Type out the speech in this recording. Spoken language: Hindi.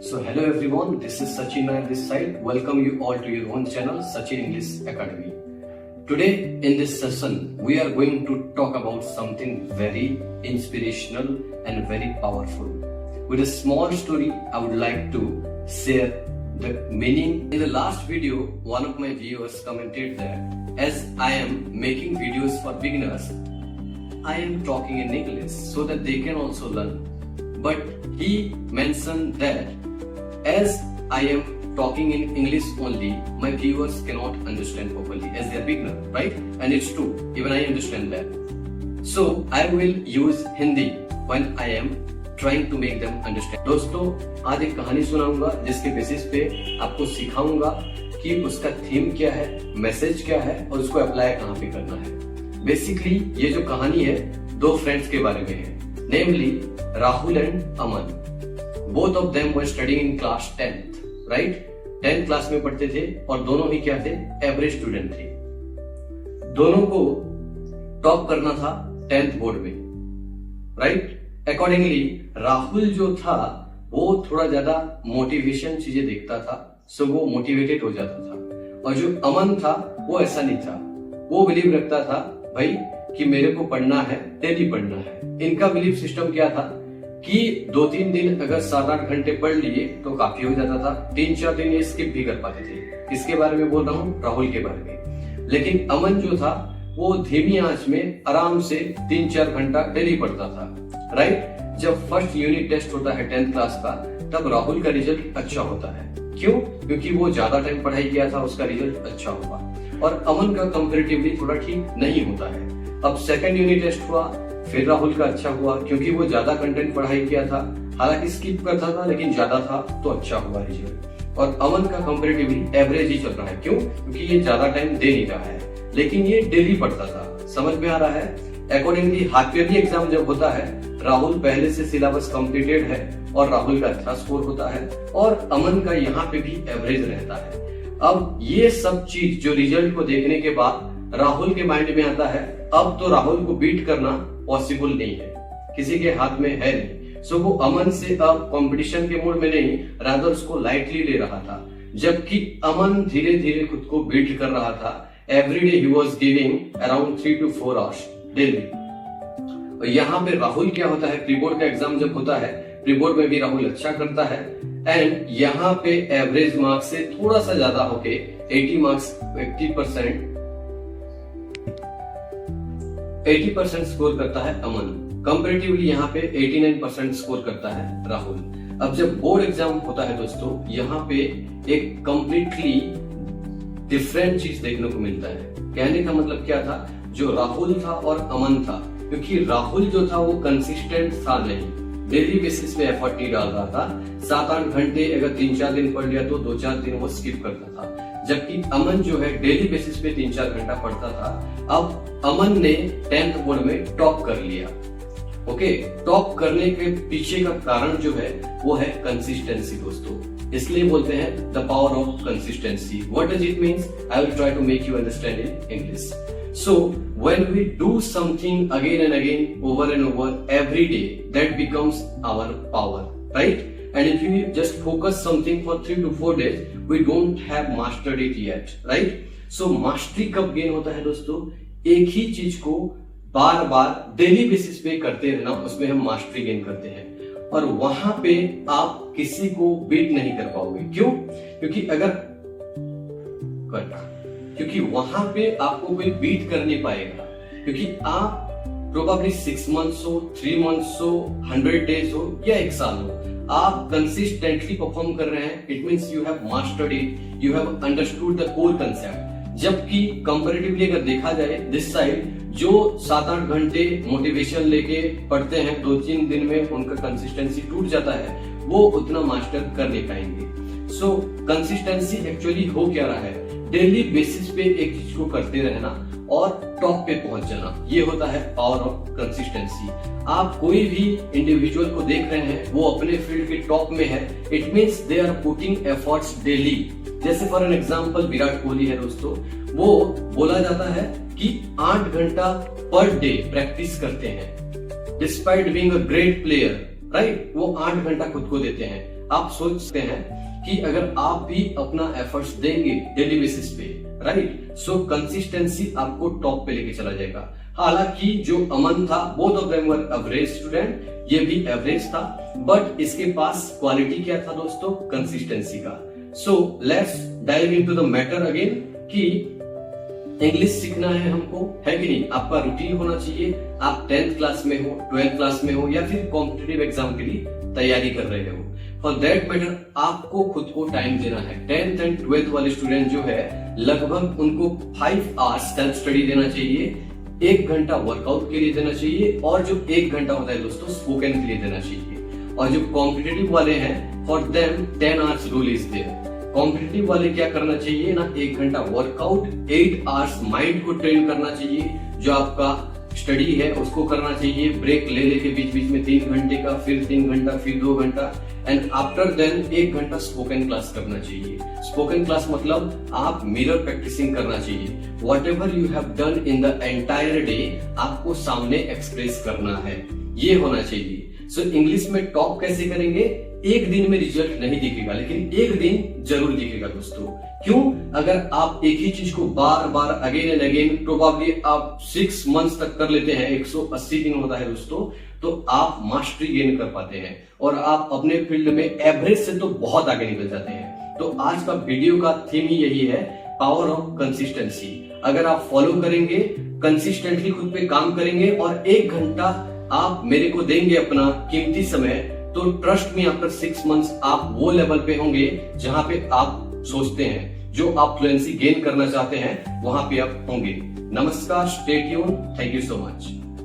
So hello everyone, this is Sachin on this side. Welcome you all to your own channel, Sachin English Academy. Today in this session, we are going to talk about something very inspirational and very powerful. With a small story, I would like to share the meaning. In the last video, one of my viewers commented that as I am making videos for beginners, I am talking in English so that they can also learn. But he mentioned that as I am talking in English only, my viewers cannot understand properly as they are beginner, right? And it's true, even I understand that. So I will use Hindi when I am trying to make them understand. दोस्तों, आज एक कहानी सुनाऊंगा जिसके बेसिस पे आपको सिखाऊंगा कि उसका थीम क्या है, मैसेज क्या है और उसको अप्लाई कहाँ पे करना है। बेसिकली ये जो कहानी है दो फ्रेंड्स के बारे में है, namely Rahul and Aman. Both of them were studying in class 10th, right? 10th class में पढ़ते थे और दोनों ही क्या थे, एवरेज स्टूडेंट थे. दोनों को टॉप करना था 10th बोर्ड में, राइट? अकॉर्डिंगली राहुल जो था वो थोड़ा ज्यादा मोटिवेशन चीजें देखता था, सो वो मोटिवेटेड हो जाता था. और जो अमन था वो ऐसा नहीं था, वो बिलीव रखता था भाई कि मेरे को पढ़ना है, डेली पढ़ना है. इनका बिलीफ सिस्टम क्या था कि 2-3 दिन अगर 7-8 घंटे पढ़ लिए तो काफी हो जाता था. 3-4 दिन ये स्किप भी कर पाते थे. किसके बारे में बोल रहा हूँ? राहुल के बारे में. लेकिन अमन जो था वो धीमी आंच में आराम से 3-4 घंटा डेली पढ़ता था, राइट? जब फर्स्ट यूनिट टेस्ट होता है 10th क्लास का, तब राहुल का रिजल्ट अच्छा होता है. क्यों? क्योंकि वो ज्यादा टाइम पढ़ाई किया था, उसका रिजल्ट अच्छा हुआ. और अमन का कंपैरेटिवली थोड़ा ठीक नहीं होता है. अब सेकंड यूनिट टेस्ट हुआ, फिर राहुल का अच्छा हुआ क्योंकि वो ज्यादा कंटेंट पढ़ाई किया था. हालांकि स्किप करता था लेकिन ज्यादा था तो अच्छा हुआ रिजल्ट. और अमन का कंपैरेटिवली एवरेज ही चल रहा है. क्यों? क्योंकि ये ज्यादा टाइम दे नहीं रहा है लेकिन ये डेली पढ़ता था. समझ में आ रहा है? अकॉर्डिंगली हाफ ईयरली एग्जाम जब होता है, राहुल पहले से सिलेबस कंप्लीटेड है और राहुल का अच्छा स्कोर होता है और अमन का यहाँ पे भी एवरेज रहता है. अब ये सब चीज जो रिजल्ट को देखने के बाद राहुल के माइंड में आता है, अब तो राहुल को बीट करना पॉसिबल नहीं है, किसी के हाथ में है नहीं. सो वो अमन से अब कंपटीशन के मूड में नहीं, रादर उसको लाइटली ले रहा था. जबकि अमन धीरे धीरे खुद को बीट कर रहा था. Everyday he was giving around 3 to 4 hours daily. और यहाँ पे राहुल क्या होता है, प्री बोर्ड का एग्जाम जब होता है, प्री बोर्ड में भी राहुल अच्छा करता है एंड यहाँ पे एवरेज मार्क्स से थोड़ा सा ज्यादा होके 80 मार्क्स 80% स्कोर करता है अमन. कंपैरेटिवली यहाँ पे 89% स्कोर करता है राहुल. अब जब बोर्ड एग्जाम होता है दोस्तों, यहाँ पे एक कंप्लीटली डिफरेंट चीज देखने को मिलता है. कहने का मतलब क्या था, जो राहुल था और अमन था, क्योंकि राहुल जो था वो कंसिस्टेंट था नहीं, डेली बेसिस पे एफर्ट नहीं डाल रहा था. 7-8 घंटे अगर 3-4 दिन पढ़ लिया तो 2-4 दिन वो स्किप करता था. जबकि अमन जो है डेली बेसिस पे 3-4 घंटा पढ़ता था. अब अमन ने 10th बोर्ड में टॉप कर लिया. ओके, टॉप करने के पीछे का कारण जो है वो है कंसिस्टेंसी दोस्तों. इसलिए बोलते हैं the power of consistency. What does it means? I will try to make you understand in English. So when we do something again and again, over and over, every day, that becomes our power, right? And if you just focus something for 3 to 4 days, we don't have mastered it yet, right? So mastery कब गेन होता है दोस्तों? एक ही चीज को बार बार डेली बेसिस पे करते रहना, उसमें हम मास्टरी गेन करते हैं. और वहां पे आप किसी को बीट नहीं कर पाओगे. क्यों? क्योंकि वहां पे आपको कोई बीट कर नहीं पाएगा. क्योंकि आप प्रोबेबली 6 months हो, 3 months हो, 100 days हो या 1 साल हो, आप कंसिस्टेंटली परफॉर्म कर रहे हैं. It means you have mastered it, you have understood the core concept. जबकि कंपैरेटिवली अगर देखा जाए दिस साइड, जो 7-8 घंटे मोटिवेशन लेके पढ़ते हैं, 2-3 दिन में उनका कंसिस्टेंसी टूट जाता है, वो उतना मास्टर कर नहीं पाएंगे. सो कंसिस्टेंसी एक्चुअली हो क्या रहा है, डेली बेसिस पे एक चीज को करते रहना और टॉप पे पहुंच जाना. ये होता है पावर ऑफ कंसिस्टेंसी. आप कोई भी इंडिविजुअल को देख रहे हैं, वो अपने फील्ड के टॉप में है, it means they are putting efforts daily. जैसे for an example Virat Kohli है दोस्तों, वो बोला जाता है कि 8 घंटा पर डे प्रैक्टिस करते हैं despite being a great player, right, वो 8 घंटा खुद को देते हैं। आप सोच सकते हैं कि अगर आप भी अपना एफर्ट्स देंगे डेली बेसिस पे, राइट, सो कंसिस्टेंसी आपको टॉप पे लेके चला जाएगा। हालांकि जो अमन था, both of them were average student, ये भी एवरेज था, बट इसके पास क्वालिटी क्या था दोस्तों? कंसिस्टेंसी का। So let's dive into the matter again कि इंग्लिश सीखना है हमको, है कि नहीं? आपका रूटीन होना चाहिए। आप 10th क्लास में हो, 12th क्लास में हो, या फिर कॉम्पिटिटिव एग्जाम के लिए तैयारी कर रहे हो, फॉर दैट मैटर आपको खुद को टाइम देना है। 10th एंड 12th वाले स्टूडेंट जो है, लगभग उनको 5 आवर्स सेल्फ स्टडी देना चाहिए, 1 घंटा वर्कआउट के लिए देना चाहिए, और जो 1 घंटा होता है दोस्तों स्पोकन के लिए देना चाहिए। और जो कॉम्पिटिटिव वाले हैं, for them 10 hours rule is there. Competitive वाले क्या करना चाहिए ना, 1 घंटा वर्कआउट, 8 आवर्स माइंड को ट्रेन करना चाहिए, जो आपका स्टडी है उसको करना चाहिए, ब्रेक ले लेके बीच बीच में 3 घंटे का, फिर 3 घंटा, फिर 2 घंटा, एंड आफ्टर देन 1 घंटा स्पोकन क्लास करना चाहिए। स्पोकन क्लास मतलब आप मिरर प्रैक्टिसिंग करना चाहिए। What ever you have done in the entire day आपको सामने एक्सप्रेस करना है, ये होना चाहिए। सो इंग्लिश में टॉप कैसे करेंगे? एक दिन में रिजल्ट नहीं दिखेगा, लेकिन एक दिन जरूर दिखेगा दोस्तों। क्यों? अगर आप एक ही चीज को बार बार अगेन एंड अगेन, प्रोबेबली आप 6 मंथ्स तक कर लेते हैं, 180 दिन होता है दोस्तों, तो आप मास्टरी गेन कर पाते हैं और आप अपने फील्ड में एवरेज से तो बहुत आगे निकल जाते हैं। तो आज का वीडियो का थीम ही यही है, पावर ऑफ कंसिस्टेंसी। अगर आप फॉलो करेंगे, कंसिस्टेंटली खुद पे काम करेंगे और 1 घंटा आप मेरे को देंगे अपना कीमती समय, तो ट्रस्ट में आफ्टर 6 मंथ्स आप वो लेवल पे होंगे जहां पे आप सोचते हैं, जो आप फ्लुएंसी गेन करना चाहते हैं, वहां पे आप होंगे। नमस्कार, stay tune, thank you so much.